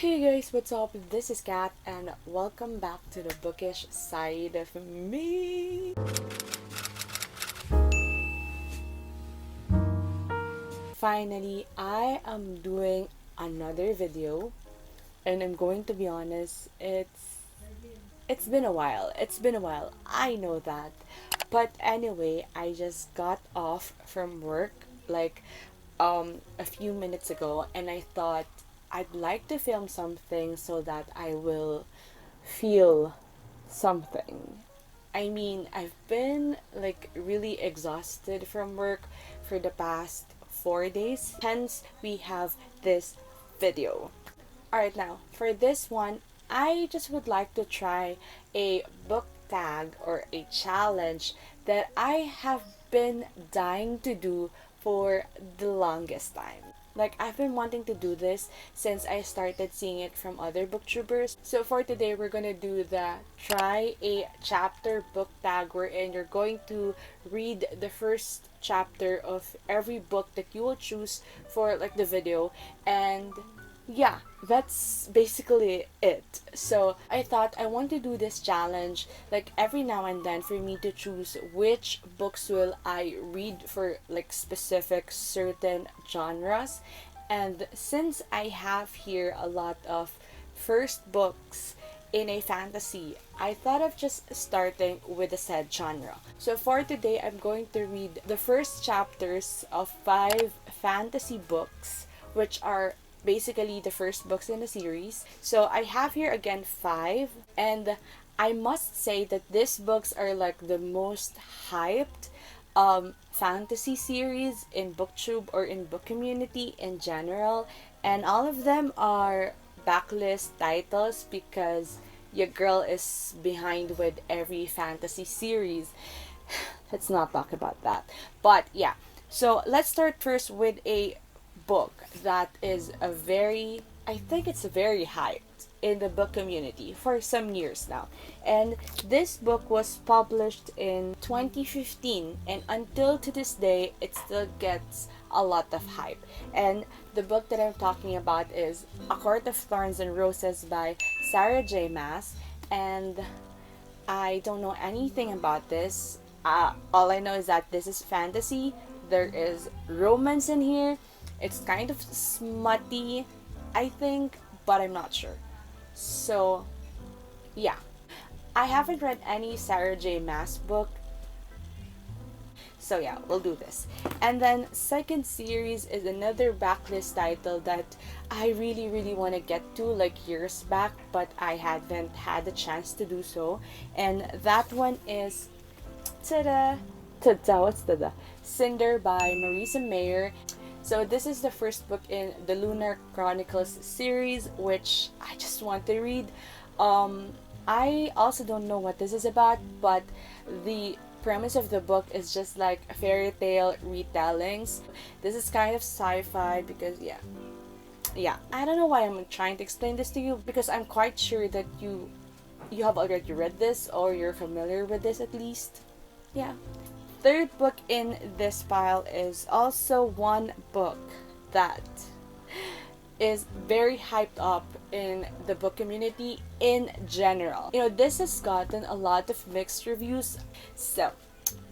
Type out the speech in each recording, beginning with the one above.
Hey guys, what's up? This is Kat and welcome back to the bookish side of me. Finally, I am doing another video and I'm going to be honest, it's been a while. It's been a while. I know that. But anyway, I just got off from work like a few minutes ago and I thought I'd like to film something so that I will feel something. I mean, I've been like really exhausted from work for the past 4 days. Hence, we have this video. Alright, now for this one, I just would like to try a book tag or a challenge that I have been dying to do for the longest time. Like, I've been wanting to do this since I started seeing it from other booktubers. So for today, we're gonna do the try a chapter book tag wherein you're going to read the first chapter of every book that you will choose for like the video, and yeah, that's basically it. So I thought I want to do this challenge like every now and then for me to choose which books will I read for like specific certain genres. And since I have here a lot of first books in a fantasy, I thought of just starting with the said genre. So for today, I'm going to read the first chapters of 5 fantasy books, which are basically the first books in the series. So I have here again 5, and I must say that these books are like the most hyped fantasy series in booktube or in book community in general, and all of them are backlist titles because your girl is behind with every fantasy series. Let's not talk about that. But yeah, so let's start first with a book that is I think it's very hyped in the book community for some years now. And this book was published in 2015, and until to this day, it still gets a lot of hype. And the book that I'm talking about is A Court of Thorns and Roses by Sarah J. Maas. And I don't know anything about this. All I know is that this is fantasy. There is romance in here. It's kind of smutty, I think, but I'm not sure. So, yeah. I haven't read any Sarah J. Maas book. So yeah, we'll do this. And then second series is another backlist title that I really want to get to like years back, but I haven't had the chance to do so. And that one is tada! Tada, what's tada? Cinder by Marisa Mayer. So this is the first book in the Lunar Chronicles series, which I just want to read. I also don't know what this is about, but the premise of the book is just like fairy tale retellings. This is kind of sci-fi because yeah. I don't know why I'm trying to explain this to you, because I'm quite sure that you have already read this or you're familiar with this at least. Yeah. Third book in this pile is also one book that is very hyped up in the book community in general. You know, this has gotten a lot of mixed reviews, so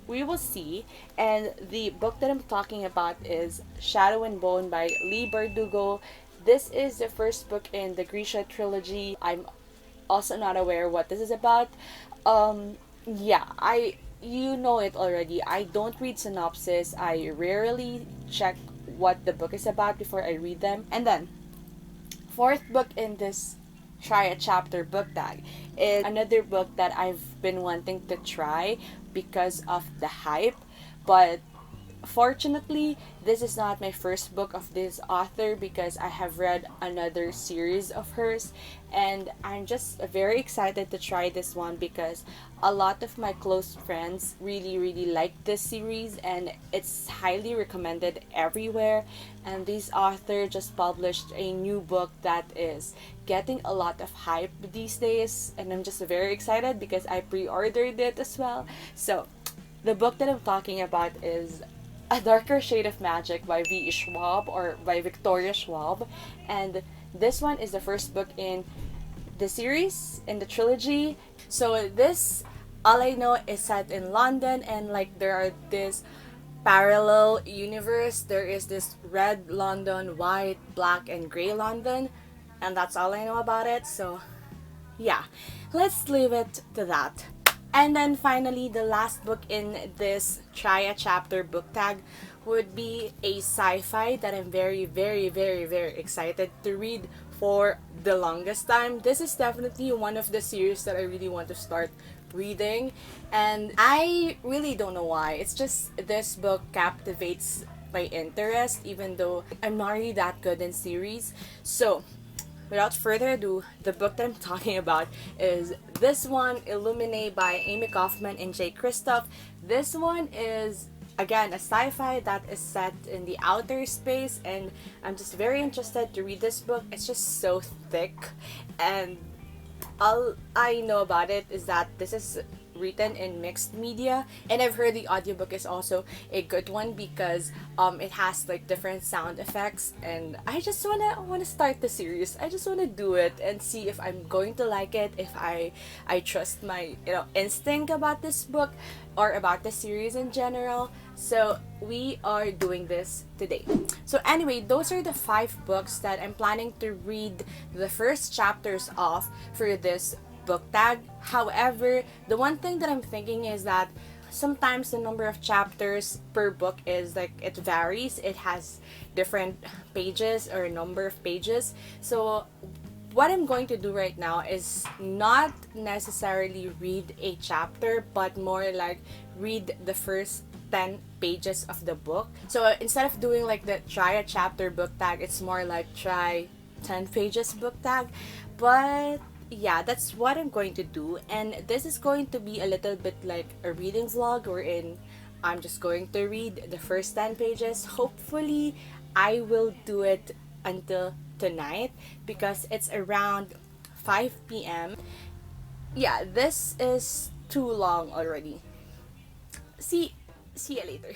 we will see. And the book that I'm talking about is Shadow and Bone by Lee Bardugo. This is the first book in the Grisha trilogy. I'm also not aware what this is about. You know it already. I don't read synopsis. I rarely check what the book is about before I read them. And then, fourth book in this try a chapter book tag is another book that I've been wanting to try because of the hype. But fortunately, this is not my first book of this author because I have read another series of hers, and I'm just very excited to try this one because a lot of my close friends really like this series and it's highly recommended everywhere. And this author just published a new book that is getting a lot of hype these days, and I'm just very excited because I pre-ordered it as well. So the book that I'm talking about is A Darker Shade of Magic by V. Schwab or by Victoria Schwab, and This one is the first book in the series, in the trilogy. So this, all I know, is set in London, and like there are this parallel universe. There is this red London, white, black, and gray London, and that's all I know about it. So yeah, let's leave it to that. And then finally, the last book in this try a chapter book tag would be a sci-fi that I'm very, very, very, very excited to read for the longest time. This is definitely one of the series that I really want to start reading, and I really don't know why. It's just this book captivates my interest, even though I'm not really that good in series. So without further ado, the book that I'm talking about is this one, Illuminate by Amy Kaufman and Jay Kristoff. This one is, again, a sci-fi that is set in the outer space, and I'm just very interested to read this book. It's just so thick, and all I know about it is that this is written in mixed media, and I've heard the audiobook is also a good one because it has like different sound effects, and I just wanna start the series. I just wanna do it and see if I'm going to like it, if I trust my instinct about this book or about the series in general. So we are doing this today. So anyway, those are the 5 books that I'm planning to read the first chapters of for this book tag. However, the one thing that I'm thinking is that sometimes the number of chapters per book is like, it varies. It has different pages or number of pages. So what I'm going to do right now is not necessarily read a chapter, but more like read the first 10 pages of the book. So instead of doing like the try a chapter book tag, it's more like try 10 pages book tag. But yeah, that's what I'm going to do, and this is going to be a little bit like a reading vlog wherein I'm just going to read the first 10 pages. Hopefully I will do it until tonight because it's around 5 p.m. Yeah, this is too long already. See you later.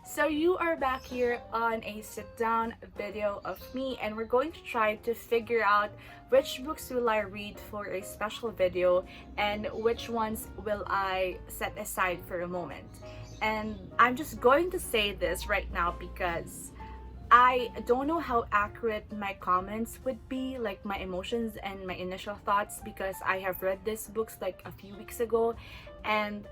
So you are back here on a sit-down video of me, and we're going to try to figure out which books will I read for a special video and which ones will I set aside for a moment. And I'm just going to say this right now because I don't know how accurate my comments would be, like my emotions and my initial thoughts, because I have read these books like a few weeks ago, and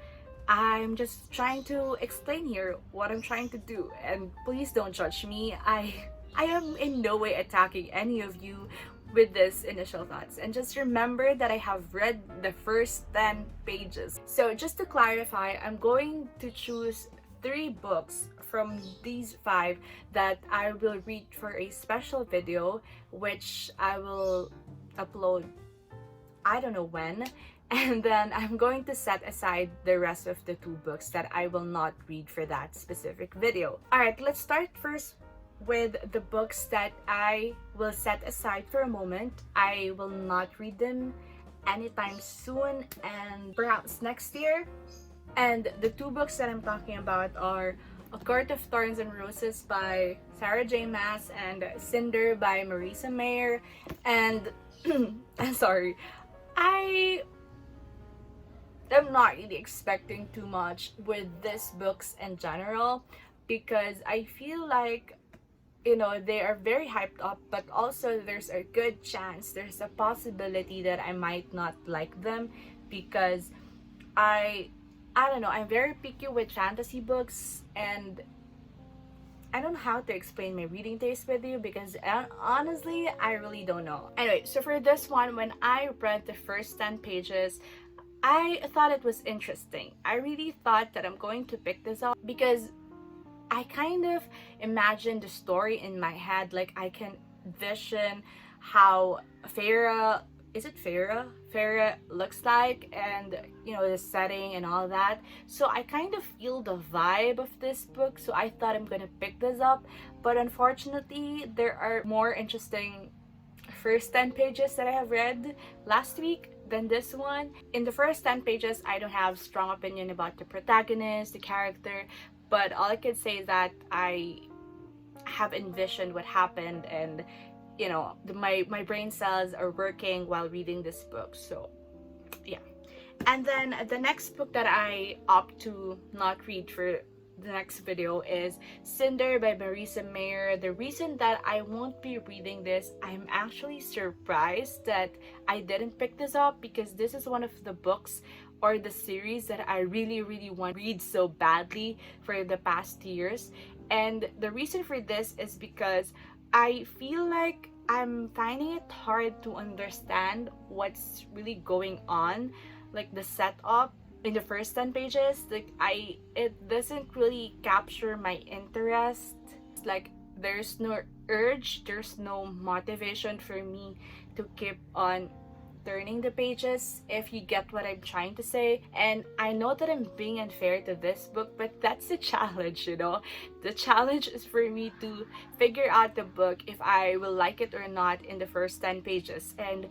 I'm just trying to explain here what I'm trying to do, and please don't judge me. I am in no way attacking any of you with this initial thoughts, and just remember that I have read the first 10 pages. So just to clarify, I'm going to choose 3 books from these 5 that I will read for a special video, which I will upload I don't know when, And then I'm going to set aside the rest of the 2 books that I will not read for that specific video. Alright, let's start first with the books that I will set aside for a moment. I will not read them anytime soon and perhaps next year. And the 2 books that I'm talking about are A Court of Thorns and Roses by Sarah J. Maas and Cinder by Marisa Mayer. And I'm sorry, I am not really expecting too much with these books in general, because I feel like, you know, they are very hyped up, but also there's a good chance, there's a possibility that I might not like them, because I don't know, I'm very picky with fantasy books, and I don't know how to explain my reading taste with you, because honestly, I really don't know. Anyway, so for this one, when I read the first 10 pages, I thought it was interesting. I really thought that I'm going to pick this up because I kind of imagined the story in my head. Like, I can vision how Farah, is it Farah? Farah looks like, and you know, the setting and all that. So I kind of feel the vibe of this book. So I thought I'm gonna pick this up. But unfortunately, there are more interesting first 10 pages that I have read last week than this one. In the first 10 pages, I don't have strong opinion about the protagonist, the character, but all I can say is that I have envisioned what happened, and you know, my brain cells are working while reading this book. So yeah. And then the next book that I opt to not read for the next video is Cinder by Marisa Mayer. The reason that I won't be reading this, I'm actually surprised that I didn't pick this up, because this is one of the books or the series that I really want to read so badly for the past years. And the reason for this is because I feel like I'm finding it hard to understand what's really going on, like the setup in the first 10 pages. Like, it doesn't really capture my interest. It's like there's no urge, there's no motivation for me to keep on turning the pages, if you get what I'm trying to say. And I know that I'm being unfair to this book, but that's the challenge, you know. The challenge is for me to figure out the book if I will like it or not in the first 10 pages. And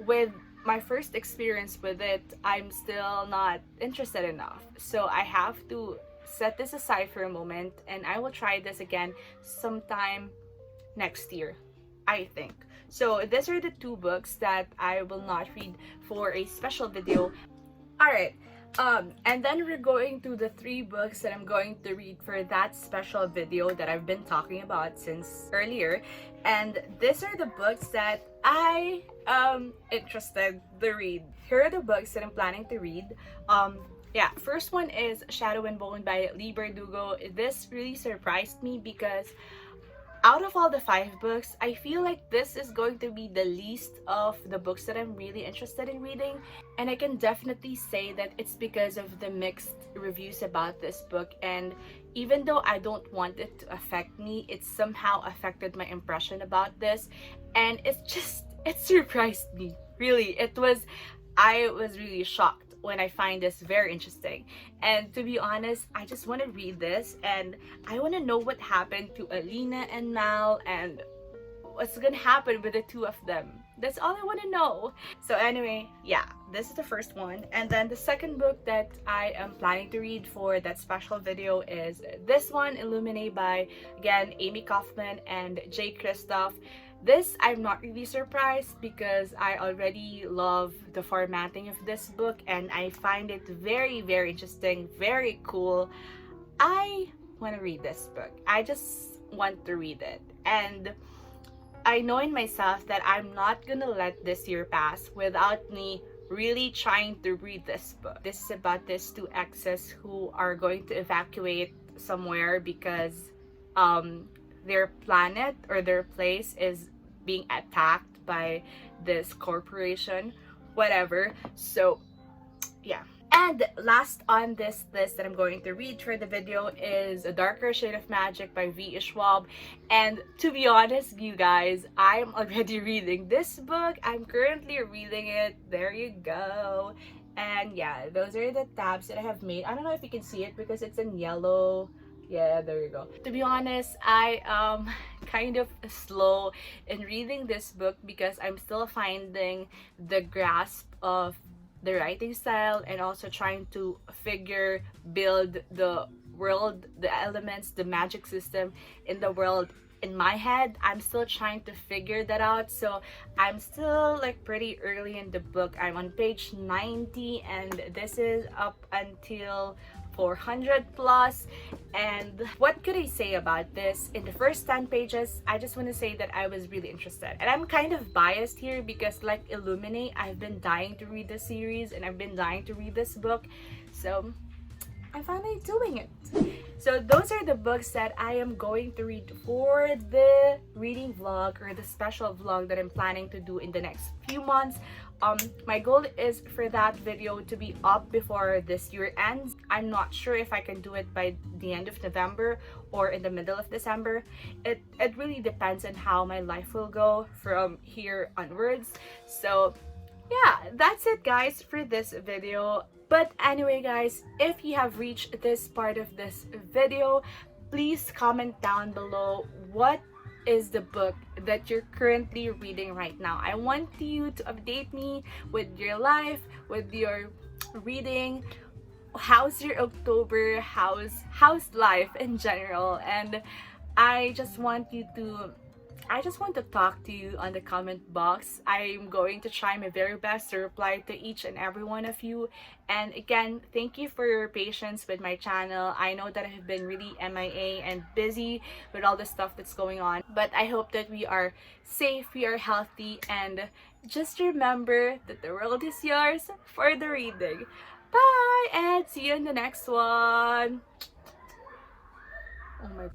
with my first experience with it, I'm still not interested enough. So I have to set this aside for a moment, and I will try this again sometime next year, I think. So these are the 2 books that I will not read for a special video. Alright, and then we're going to the 3 books that I'm going to read for that special video that I've been talking about since earlier. And these are the books that I am interested to read. Here are the books that I'm planning to read. Yeah, first one is Shadow and Bone by Leigh Bardugo. This really surprised me, because out of all the 5 books, I feel like this is going to be the least of the books that I'm really interested in reading. And I can definitely say that it's because of the mixed reviews about this book. And even though I don't want it to affect me, it somehow affected my impression about this. And it surprised me. Really, I was really shocked when I find this very interesting. And to be honest, I just want to read this, and I want to know what happened to Alina and Mal, and what's gonna happen with the 2 of them. That's all I want to know. So anyway, yeah, this is the first one. And then the second book that I am planning to read for that special video is this one, Illuminae by, again, Amy Kaufman and Jay Kristoff. This, I'm not really surprised, because I already love the formatting of this book, and I find it very interesting, very cool. I want to read this book. I just want to read it. And I know in myself that I'm not gonna let this year pass without me really trying to read this book. This is about these 2 exes who are going to evacuate somewhere because their planet or their place is being attacked by this corporation, whatever. So yeah. And last on this list that I'm going to read for the video is A Darker Shade of Magic by V. Schwab. And to be honest, you guys, I'm already reading this book. I'm currently reading it. There you go. And yeah, those are the tabs that I have made. I don't know if you can see it because it's in yellow. Yeah, there you go. To be honest, I am kind of slow in reading this book because I'm still finding the grasp of the writing style and also trying to build the world, the elements, the magic system in the world in my head. I'm still trying to figure that out, so I'm still like pretty early in the book. I'm on page 90 and this is up until 400 plus. And what could I say about this? In the first 10 pages, I just want to say that I was really interested, and I'm kind of biased here because like Illuminate, I've been dying to read this series and I've been dying to read this book, so I'm finally doing it. So those are the books that I am going to read for the reading vlog, or the special vlog that I'm planning to do in the next few months. My goal is for that video to be up before this year ends. I'm not sure if I can do it by the end of November or in the middle of December. It really depends on how my life will go from here onwards. So yeah, that's it guys for this video. But anyway guys, if you have reached this part of this video, please comment down below what is the book that you're currently reading right now. I want you to update me with your life, with your reading. How's your October? How's life in general? And I just want to talk to you on the comment box. I'm going to try my very best to reply to each and every one of you. And again, thank you for your patience with my channel. I know that I have been really MIA and busy with all the stuff that's going on, but I hope that we are safe, we are healthy, and just remember that the world is yours for the reading. Bye, and see you in the next one. Oh my